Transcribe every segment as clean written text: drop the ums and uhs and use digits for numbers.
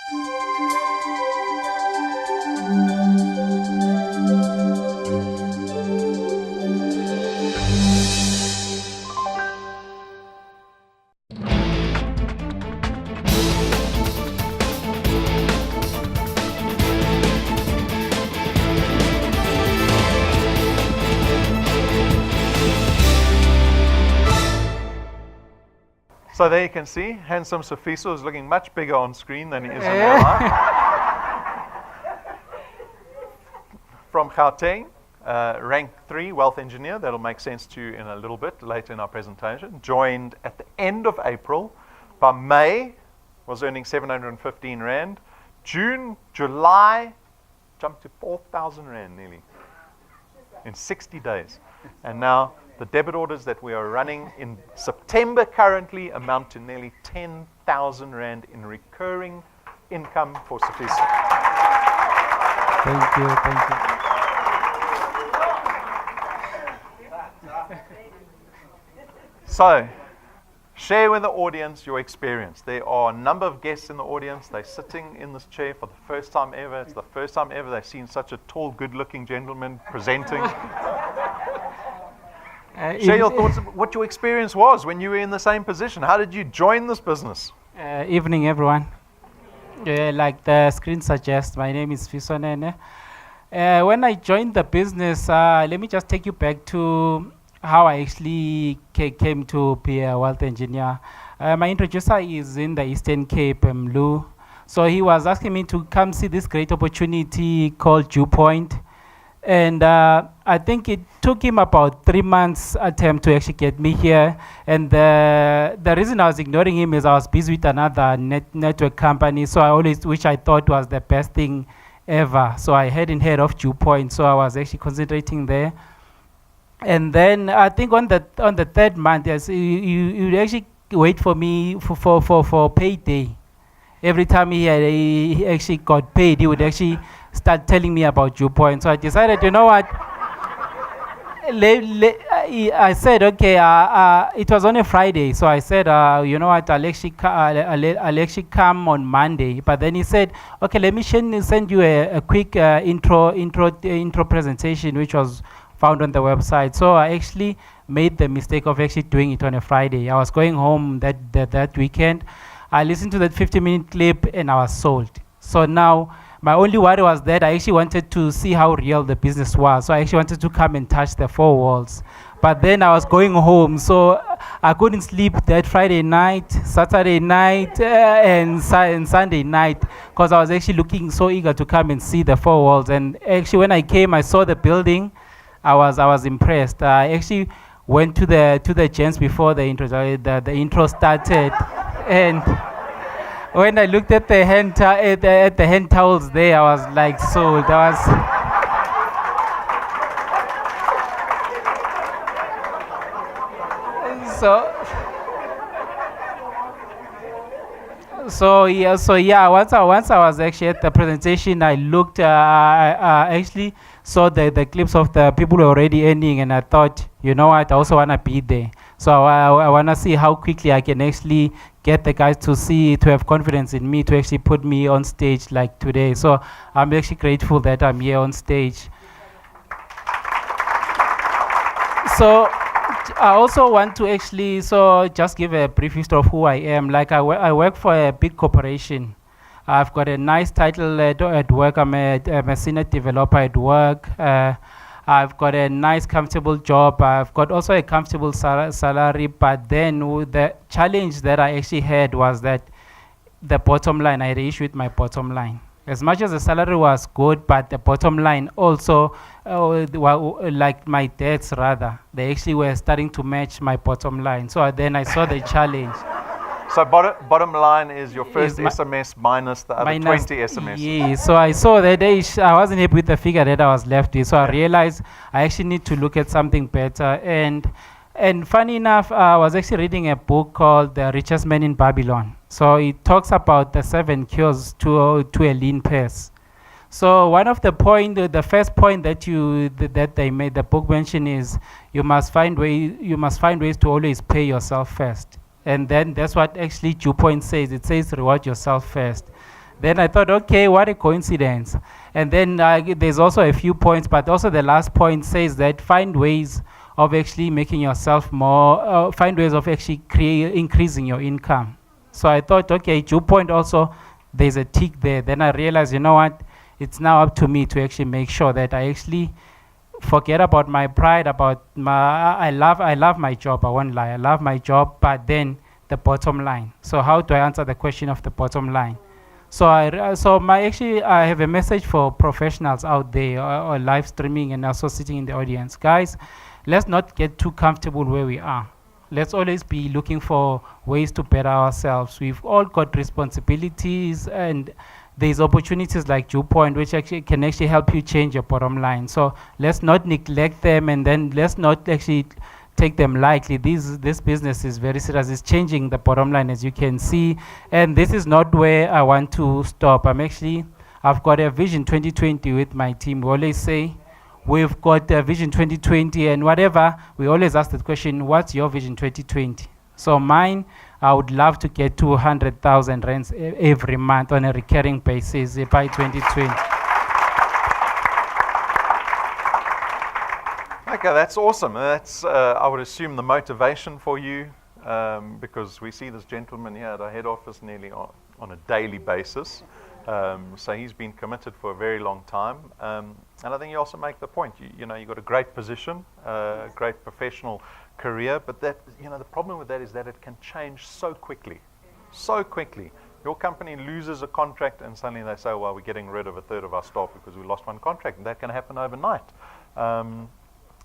So there you can see, handsome Sifiso is looking much bigger on screen than he is in real life. From Gauteng, rank 3 wealth engineer, that'll make sense to you in a little bit later in our presentation. Joined at the end of April. By May, was earning 715 Rand. June, July, jumped to 4,000 Rand nearly in 60 days. And now the debit orders that we are running in September currently amount to nearly 10,000 Rand in recurring income for Sifiso. Thank you, thank you. So, share with the audience your experience. There are a number of guests in the audience. They're sitting in this chair for the first time ever. It's the first time ever they've seen such a tall, good-looking gentleman presenting. Share your thoughts about what your experience was when you were in the same position. How did you join this business? Evening, everyone. Like the screen suggests, my name is Sifiso Nene. When I joined the business, let me just take you back to how I actually came to be a wealth engineer. My introducer is in the Eastern Cape, Mlu. So he was asking me to come see this great opportunity called Dew Point. And I think it took him about 3 months attempt to actually get me here. And the reason I was ignoring him is I was busy with another network company. So which I thought was the best thing ever. So I hadn't heard of Dew Point. So I was actually concentrating there. And then I think on the third month, yes, you actually wait for me for payday. Every time he actually got paid, he would actually start telling me about Dew Point. So I decided, you know what? I said, okay, it was on a Friday. So I said, you know what, I'll actually come on Monday. But then he said, okay, let me send you a quick intro presentation, which was found on the website. So I actually made the mistake of actually doing it on a Friday. I was going home that weekend. I listened to that 50-minute clip and I was sold. So now my only worry was that I actually wanted to see how real the business was. So I actually wanted to come and touch the four walls. But then I was going home, so I couldn't sleep that Friday night, Saturday night, and Sunday night, because I was actually looking so eager to come and see the four walls. And actually when I came, I saw the building. I was impressed. I actually went to the gents before the intro started, and when I looked at the hand towels there, I was like sold. Once I was actually at the presentation, I looked. I actually saw the clips of the people who were already earning, and I thought, you know what, I also want to be there. So I want to see how quickly I can actually get the guys to have confidence in me, to actually put me on stage like today. So I'm actually grateful that I'm here on stage. So I also want to actually just give a brief history of who I am. Like I work for a big corporation. I've got a nice title at work. I'm a senior developer at work. I've got a nice, comfortable job. I've got also a comfortable salary. But then the challenge that I actually had was that the bottom line, I had an issue with my bottom line. As much as the salary was good, but the bottom line also, like my debts rather, they actually were starting to match my bottom line. So then I saw the challenge. So bottom line is your first SMS minus the other 20 SMS. Yeah, so I saw that I wasn't happy with the figure that I was left with. So I realized I actually need to look at something better. And funny enough, I was actually reading a book called The Richest Man in Babylon. So it talks about the 7 cures to a lean purse. So one of the first point that they made, the book mentioned, is you must find ways to always pay yourself first. And then that's what actually Dew Point says. It says reward yourself first. Then I thought, okay, what a coincidence. And then there's also a few points, but also the last point says that find ways of actually making yourself more, find ways of actually increasing your income. So I thought, okay, Jew Point also, there's a tick there. Then I realized, you know what, it's now up to me to actually make sure that I actually forget about my pride, about I love my job, I won't lie, I love my job, but then the bottom line. So how do I answer the question of the bottom line? So I have a message for professionals out there or live streaming and also sitting in the audience. Guys, let's not get too comfortable where we are. Let's always be looking for ways to better ourselves. We've all got responsibilities, and there's opportunities like Jew Point which actually can actually help you change your bottom line. So let's not neglect them, and then let's not actually take them lightly. This business is very serious. It's changing the bottom line, as you can see, and this is not where I want to stop. I've got a vision 2020 with my team. We always say we've got a vision 2020, and whatever, we always ask the question, what's your vision 2020? So mine, I would love to get 200,000 rands every month on a recurring basis by 2020. Okay, that's awesome. That's, I would assume, the motivation for you, because we see this gentleman here at our head office nearly on a daily basis. So he's been committed for a very long time. And I think you also make the point, you know, you've got a great position, a great professional career, but that, you know, the problem with that is that it can change so quickly. So quickly. Your company loses a contract and suddenly they say, well, we're getting rid of a third of our staff because we lost one contract. And that can happen overnight.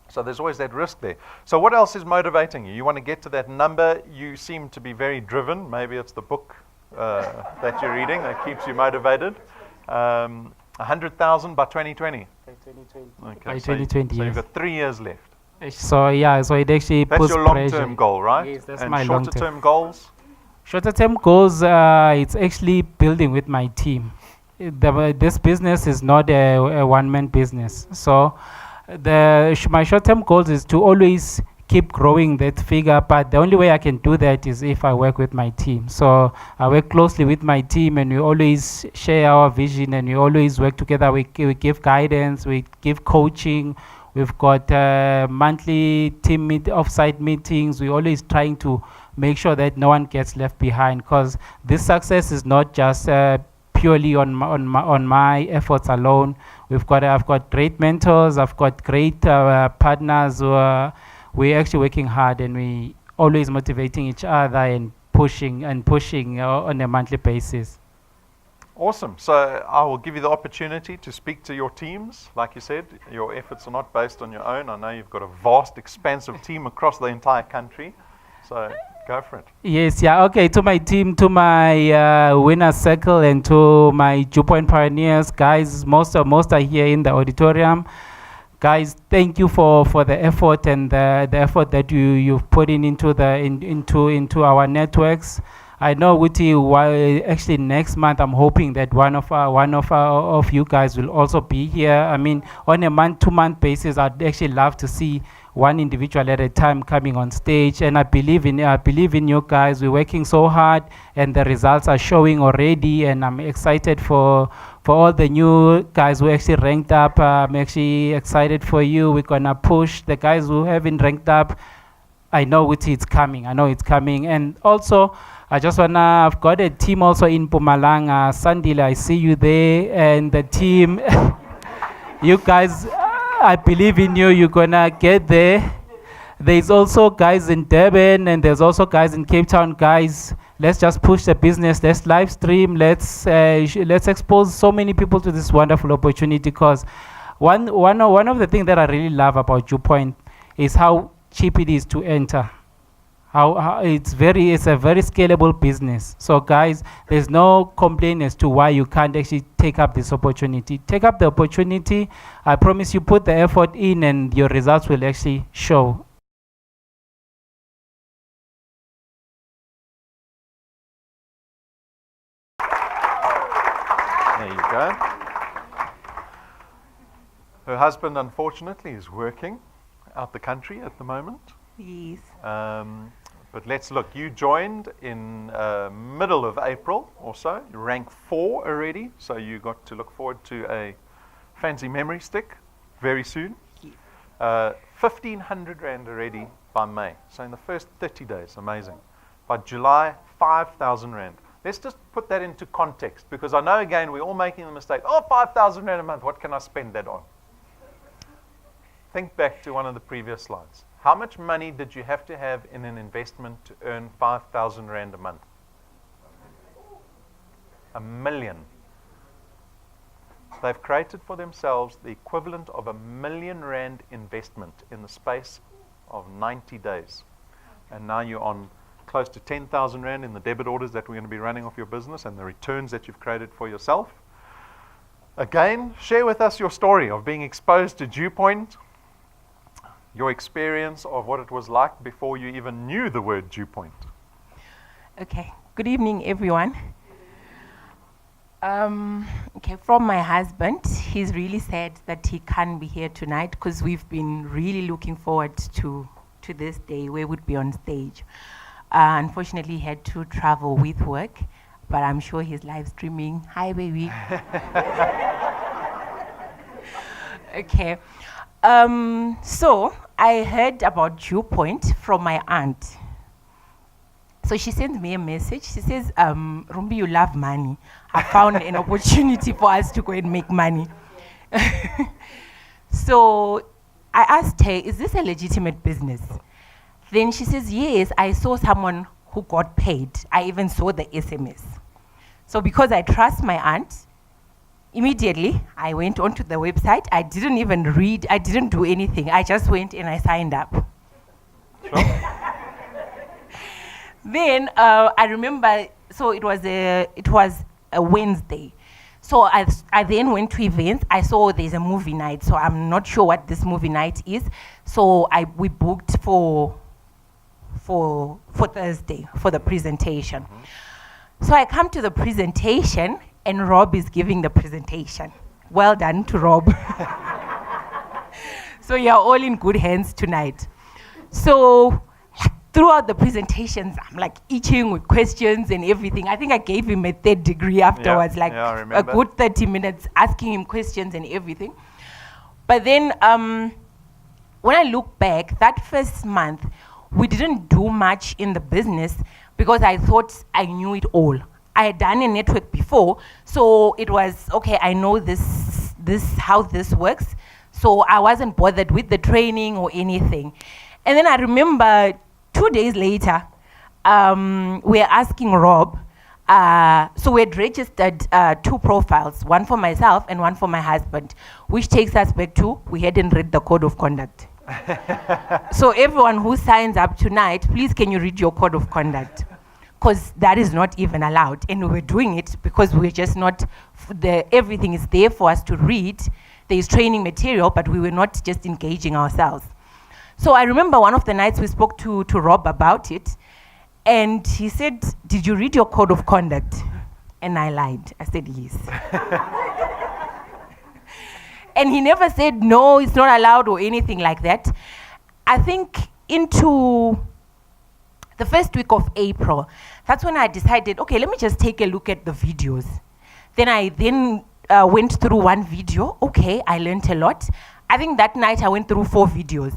So there's always that risk there. So what else is motivating you? You want to get to that number. You seem to be very driven. Maybe it's the book that you're reading that keeps you motivated. 100,000 by 2020. By 2020. Okay, By 2020, so yes. you've got 3 years left. So yeah, so it actually That's puts your pressure. long-term goal, right? Yes, that's and my long-term. shorter-term goals? Shorter-term goals, it's actually building with my team. This business is not a one-man business. So my short-term goals is to always keep growing that figure, but the only way I can do that is if I work with my team. So I work closely with my team, and we always share our vision, and we always work together. We give guidance, we give coaching. We've got monthly team off-site meetings. We're always trying to make sure that no one gets left behind, because this success is not just purely on my efforts alone. I've got great mentors. I've got great partners. We're actually working hard, and we always motivating each other and pushing on a monthly basis. Awesome. So I will give you the opportunity to speak to your teams. Like you said, your efforts are not based on your own. I know you've got a vast, expansive team across the entire country. So go for it. Yes, yeah, okay. To my team, to my winner circle, and to my Jew Point pioneers, guys, most are here in the auditorium. Guys, thank you for the effort and the effort that you've put into our networks. I know, Wuti, actually next month I'm hoping that one of you guys will also be here. I mean, on a month-to-month basis, I'd actually love to see one individual at a time coming on stage. And I believe in you guys. We're working so hard, and the results are showing already. And I'm excited for all the new guys who actually ranked up. I'm actually excited for you. We're gonna push the guys who haven't ranked up. I know it's coming. And also, I've got a team also in Mpumalanga. Sandile, I see you there, and the team. You guys, I believe in you. You're gonna get there. There's also guys in Durban, and there's also guys in Cape Town. Guys, let's just push the business. Let's live stream. Let's expose so many people to this wonderful opportunity. Because one of the things that I really love about Jew Point is how cheap it is to enter. How it's a very scalable business. So guys, there's no complaint as to why you can't actually take up this opportunity. Take up the opportunity. I promise you, put the effort in, and your results will actually show. There you go. Her husband, unfortunately, is working out the country at the moment. Yes. But let's look. You joined in middle of April or so. You rank 4 already, so you got to look forward to a fancy memory stick very soon. 1,500 Rand already by May. So in the first 30 days, amazing. By July, 5,000 Rand. Let's just put that into context, because I know, again, we're all making the mistake. 5,000 Rand a month, what can I spend that on? Think back to one of the previous slides. How much money did you have to have in an investment to earn 5,000 Rand a month? 1 million. They've created for themselves the equivalent of 1 million Rand investment in the space of 90 days. And now you're on close to 10,000 Rand in the debit orders that we're going to be running off your business and the returns that you've created for yourself. Again, share with us your story of being exposed to Dew Point, your experience of what it was like before you even knew the word Dew Point. Okay, good evening, everyone. Okay, from my husband, he's really sad that he can't be here tonight because we've been really looking forward to this day where we'd be on stage. Unfortunately, he had to travel with work, but I'm sure he's live streaming. Hi, baby. Okay. So I heard about Dew Point from my aunt. So she sends me a message. She says, Rumbi, you love money. I found an opportunity for us to go and make money. So I asked her, is this a legitimate business? Then she says, yes, I saw someone who got paid. I even saw the SMS. So because I trust my aunt, immediately I went onto the website. I didn't even read. I didn't do anything. I just went and I signed up. Sure. Then I remember, so it was a Wednesday. So I then went to events. I saw there's a movie night. So I'm not sure what this movie night is. So we booked for Thursday for the presentation. Mm-hmm. So I come to the presentation and Rob is giving the presentation. Well done to Rob. So you're all in good hands tonight. So throughout the presentations, I'm like itching with questions and everything. I think I gave him a 3rd degree afterwards, a good 30 minutes asking him questions and everything. But then when I look back, that first month, we didn't do much in the business because I thought I knew it all. I had done a network before, so it was, okay, I know this how this works. So I wasn't bothered with the training or anything. And then I remember 2 days later, we're asking Rob, so we had registered 2 profiles, one for myself and one for my husband, which takes us back to, we hadn't read the code of conduct. So everyone who signs up tonight, please can you read your code of conduct? Because that is not even allowed. And we were doing it because we're just not, everything is there for us to read. There is training material, but we were not just engaging ourselves. So I remember one of the nights we spoke to Rob about it, and he said, did you read your code of conduct? And I lied. I said, yes. And he never said, no, it's not allowed or anything like that. I think into the first week of April, that's when I decided, okay, let me just take a look at the videos. Then I went through one video. Okay, I learned a lot. I think that night I went through 4 videos.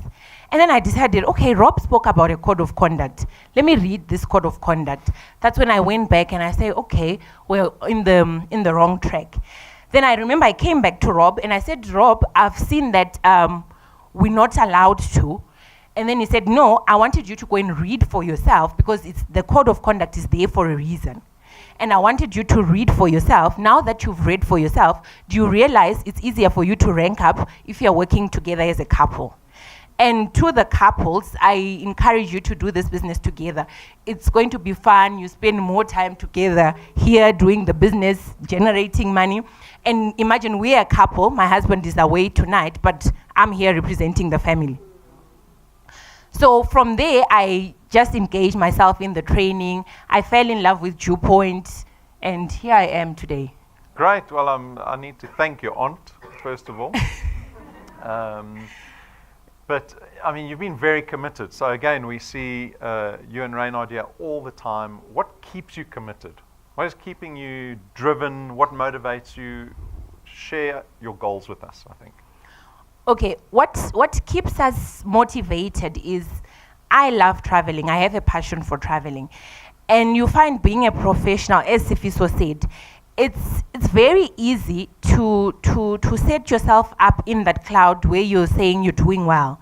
And then I decided, okay, Rob spoke about a code of conduct. Let me read this code of conduct. That's when I went back and I said, okay, we're in the wrong track. Then I remember I came back to Rob and I said, Rob, I've seen that we're not allowed to. And then he said, no, I wanted you to go and read for yourself because the code of conduct is there for a reason. And I wanted you to read for yourself. Now that you've read for yourself, do you realize it's easier for you to rank up if you're working together as a couple? And to the couples, I encourage you to do this business together. It's going to be fun. You spend more time together here doing the business, generating money. And imagine we're a couple. My husband is away tonight, but I'm here representing the family. So from there, I just engaged myself in the training. I fell in love with Dew Point, and here I am today. Great. Well, I need to thank your aunt, first of all. But I mean, you've been very committed. So again, we see you and Raynold here all the time. What keeps you committed? What is keeping you driven? What motivates you? Share your goals with us, I think. Okay, what keeps us motivated is I love traveling. I have a passion for traveling. And you find being a professional, as Sifiso said, it's very easy to set yourself up in that cloud where you're saying you're doing well.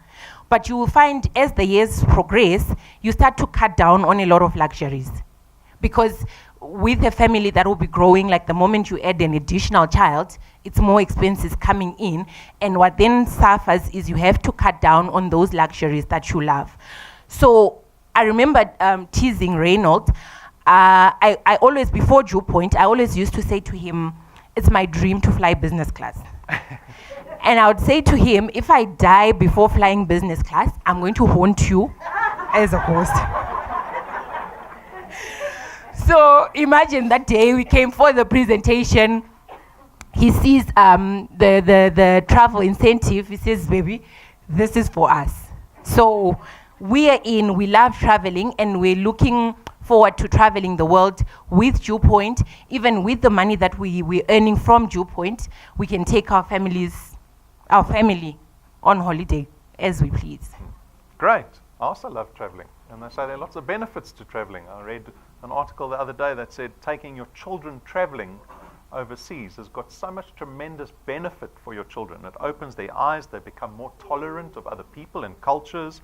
But you will find as the years progress, you start to cut down on a lot of luxuries. Because with a family that will be growing, like the moment you add an additional child, it's more expenses coming in. And what then suffers is you have to cut down on those luxuries that you love. So I remember teasing Raynold. I always, before Dew Point, I always used to say to him, it's my dream to fly business class. And I would say to him, if I die before flying business class, I'm going to haunt you as a host. So imagine that day we came for the presentation. He sees the travel incentive. He says, baby, this is for us. So we love traveling, and we're looking forward to traveling the world with Dew Point. Even with the money that we're earning from Dew Point, we can take our family on holiday as we please. Great. I also love traveling. And they say there are lots of benefits to traveling. I read an article the other day that said taking your children traveling overseas has got so much tremendous benefit for your children. It opens their eyes. They become more tolerant of other people and cultures.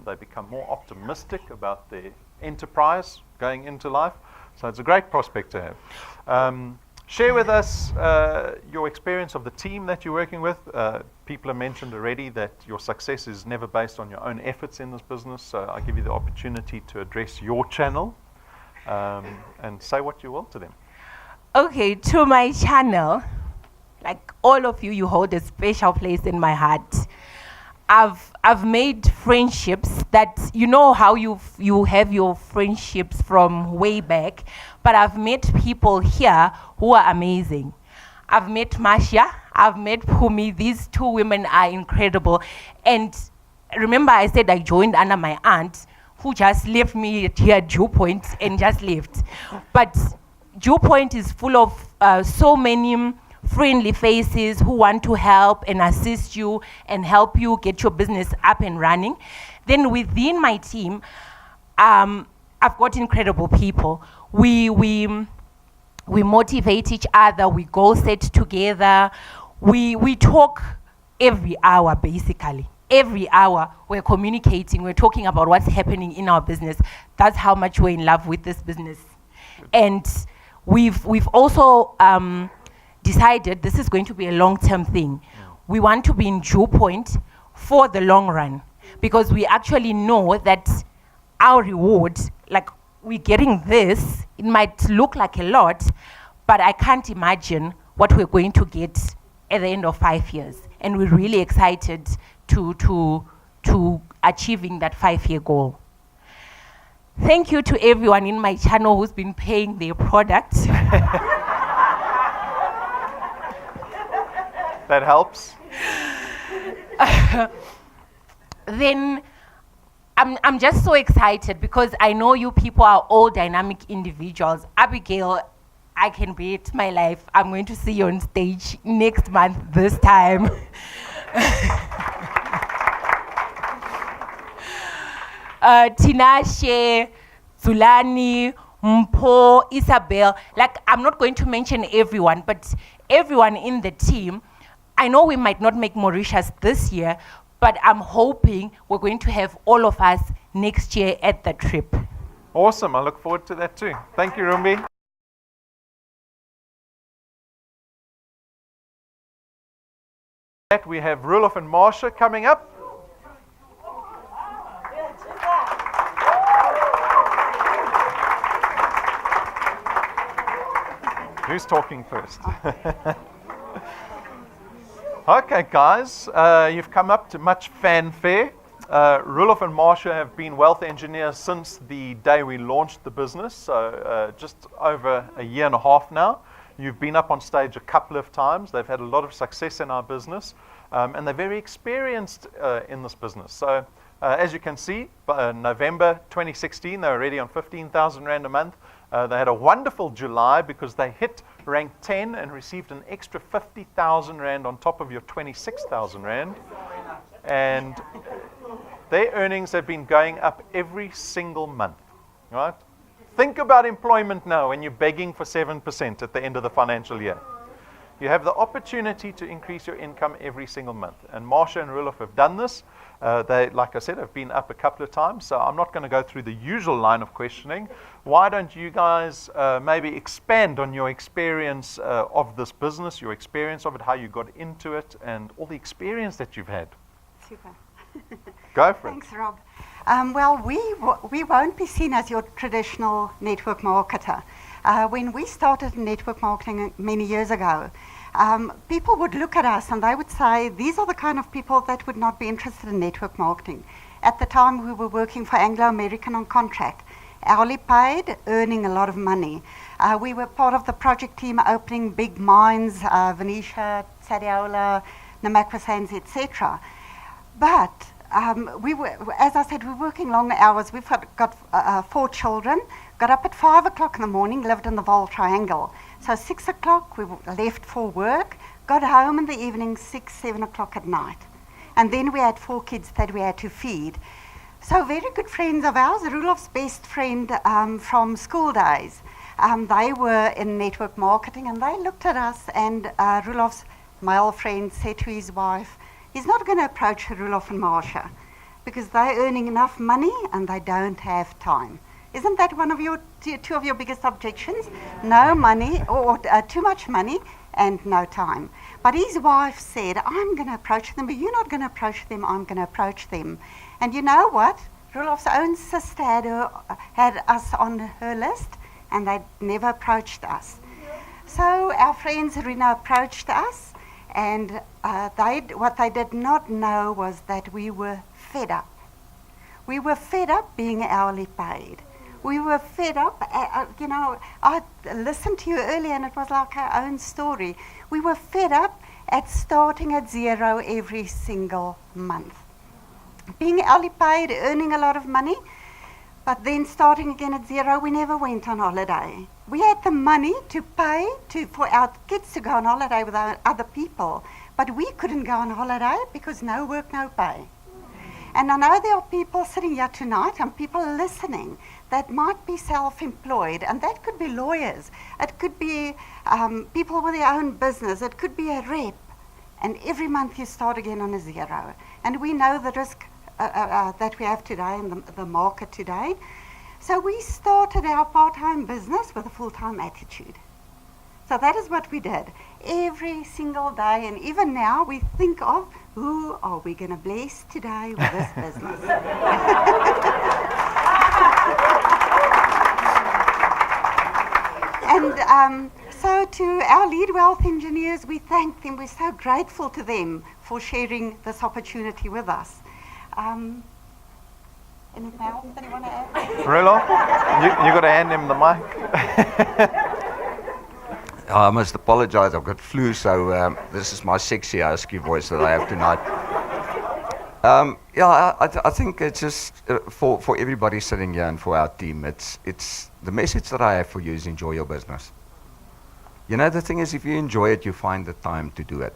They become more optimistic about their enterprise going into life. So it's a great prospect to have. Share with us your experience of the team that you're working with. People have mentioned already that your success is never based on your own efforts in this business. So I give you the opportunity to address your channel and say what you will to them. Okay, to my channel, like all of you, you hold a special place in my heart. I've made friendships that, you know how you have your friendships from way back, but I've met people here who are amazing. I've met Marcia, I've met Pumi. These two women are incredible. And remember I said I joined under my aunt, who just left me here at Dew Point and just left. But Dew Point is full of so many friendly faces who want to help and assist you and help you get your business up and running. Then within my team, I've got incredible people. We motivate each other, we goal set together, we talk every hour basically. Every hour we're communicating, we're talking about what's happening in our business. That's how much we're in love with this business. And we've also decided this is going to be a long-term thing. We want to be in Dew Point for the long run, because we actually know that our reward, like we're getting this, it might look like a lot, but I can't imagine what we're going to get at the end of 5 years. And we're really excited to achieving that 5-year goal. Thank you to everyone in my channel who's been paying their product. That helps. Then I'm just so excited because I know you people are all dynamic individuals. Abigail, I can bet my life I'm going to see you on stage next month this time. Tinashe, Zulani, Mpo, Isabel, like I'm not going to mention everyone, but everyone in the team. I know we might not make Mauritius this year, but I'm hoping we're going to have all of us next year at the trip. Awesome. I look forward to that too. Thank you, Rumbi. We have Roelof and Marcia coming up. Who's talking first? Okay, guys, you've come up to much fanfare. Roelof and Marcia have been wealth engineers since the day we launched the business, so just over a year and a half now. You've been up on stage a couple of times. They've had a lot of success in our business. and they're very experienced in this business. So as you can see, by November 2016, they were already on 15,000 Rand a month. They had a wonderful July because they hit rank 10 and received an extra 50,000 Rand on top of your 26,000 Rand. And their earnings have been going up every single month, right? Think about employment now when you're begging for 7% at the end of the financial year. You have the opportunity to increase your income every single month. And Marcia and Roelof have done this. They, like I said, have been up a couple of times. So I'm not going to go through the usual line of questioning. Why don't you guys maybe expand on your experience of this business, your experience of it, how you got into it, and all the experience that you've had? Super. Go for it. Thanks, Rob. Well, we won't be seen as your traditional network marketer. When we started network marketing many years ago, people would look at us and they would say, these are the kind of people that would not be interested in network marketing. At the time, we were working for Anglo American on contract, hourly paid, earning a lot of money. We were part of the project team opening big mines, Venetia, Sadiola, Namakwa Sands, etc. But we were, as I said, we're working long hours. We've got 4 children, got up at 5 o'clock in the morning, lived in the Vaal Triangle. So 6 o'clock we left for work, got home in the evening 6, 7 o'clock at night. And then we had 4 kids that we had to feed. So very good friends of ours, Roelof's best friend from school days. They were in network marketing and they looked at us, and Roelof's male friend said to his wife, he's not going to approach Roelof and Marcia because they're earning enough money and they don't have time. Isn't that one of your two of your biggest objections? No money, or too much money and no time. But his wife said, I'm going to approach them, but you're not going to approach them, I'm going to approach them. And you know what? Roelof's own sister had us on her list and they never approached us. So our friends Rena approached us, and what they did not know was that we were fed up. We were fed up being hourly paid. We were fed up, I listened to you earlier and it was like our own story. We were fed up at starting at zero every single month. Being hourly paid, earning a lot of money, but then starting again at zero, we never went on holiday. We had the money to pay for our kids to go on holiday with other people, but we couldn't go on holiday because no work, no pay. And I know there are people sitting here tonight and people listening that might be self-employed, and that could be lawyers, it could be people with their own business, it could be a rep, and every month you start again on a zero. And we know the risk that we have today in the market today. So we started our part-time business with a full-time attitude. So that is what we did every single day, and even now we think of who are we going to bless today with this business. And so to our lead wealth engineers, we thank them. We're so grateful to them for sharing this opportunity with us. Anything else that you want to add? Roelof, you got to hand him the mic. I must apologize, I've got flu, so this is my sexy husky voice that I have tonight. I think it's just for everybody sitting here and for our team, it's the message that I have for you is enjoy your business. You know, the thing is, if you enjoy it, you find the time to do it.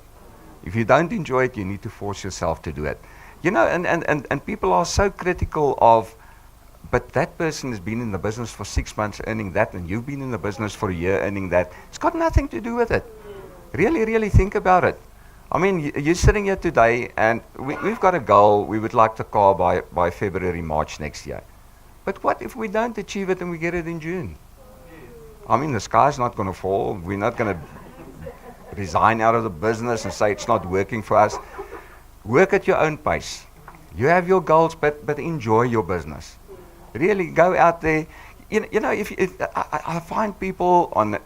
If you don't enjoy it, you need to force yourself to do it. You know, and people are so critical of, but that person has been in the business for 6 months earning that, and you've been in the business for a year earning that. It's got nothing to do with it. Really, really think about it. I mean, you're sitting here today, and we've got a goal. We would like the car by February, March next year. But what if we don't achieve it and we get it in June? I mean, the sky's not going to fall. We're not going to resign out of the business and say it's not working for us. Work at your own pace. You have your goals, but enjoy your business. Really go out there. You know, I find people on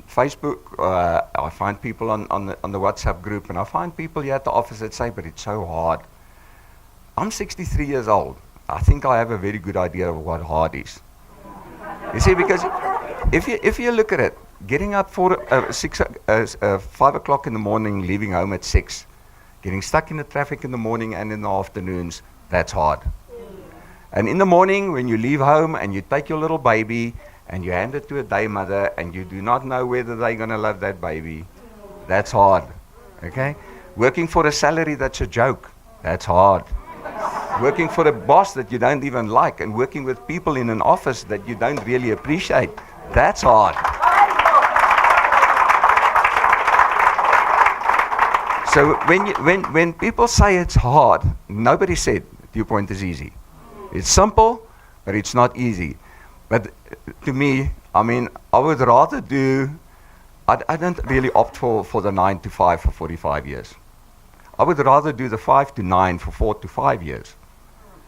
Facebook, I find people on the WhatsApp group, and I find people here at the office that say, but it's so hard. I'm 63 years old. I think I have a very good idea of what hard is. You see, because if you look at it, getting up for 5 o'clock in the morning, leaving home at 6, Getting stuck in the traffic in the morning and in the afternoons, that's hard. And in the morning, when you leave home and you take your little baby and you hand it to a day mother and you do not know whether they're going to love that baby, that's hard. Okay? Working for a salary that's a joke, that's hard. Working for a boss that you don't even like and working with people in an office that you don't really appreciate, that's hard. So when people say it's hard, nobody said Dew Point is easy. It's simple, but it's not easy. But to me, I mean, I would rather do, I don't really opt for the 9 to 5 for 45 years. I would rather do the 5 to 9 for 4 to 5 years.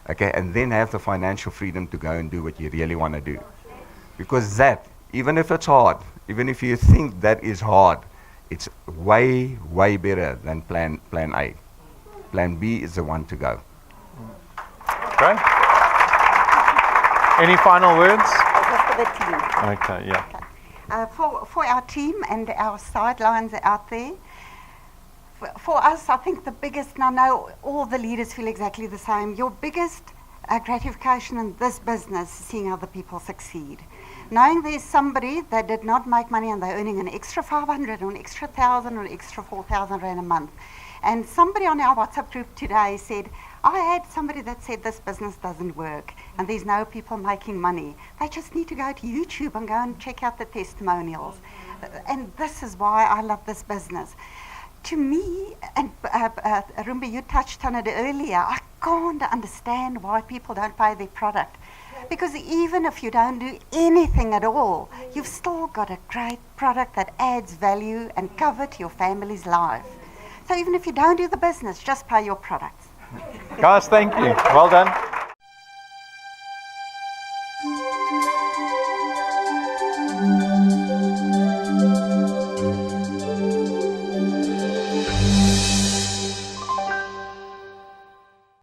Okay, and then have the financial freedom to go and do what you really want to do. Because that, even if it's hard, even if you think that is hard, it's way, way better than plan A. Plan B is the one to go. Okay. Any final words? Just for the team. Okay, yeah. For our team and our sidelines out there, for us, I think the biggest, and I know all the leaders feel exactly the same, your biggest gratification in this business is seeing other people succeed. Knowing there's somebody that did not make money and they're earning an extra 500 or an extra 1,000 or an extra 4,000 rand a month. And somebody on our WhatsApp group today said, I had somebody that said this business doesn't work and there's no people making money. They just need to go to YouTube and go and check out the testimonials. And this is why I love this business. To me, and Rumbi, you touched on it earlier, I can't understand why people don't pay their product. Because even if you don't do anything at all, you've still got a great product that adds value and cover to your family's life. So even if you don't do the business, just pay your products. Guys, thank you. Well done.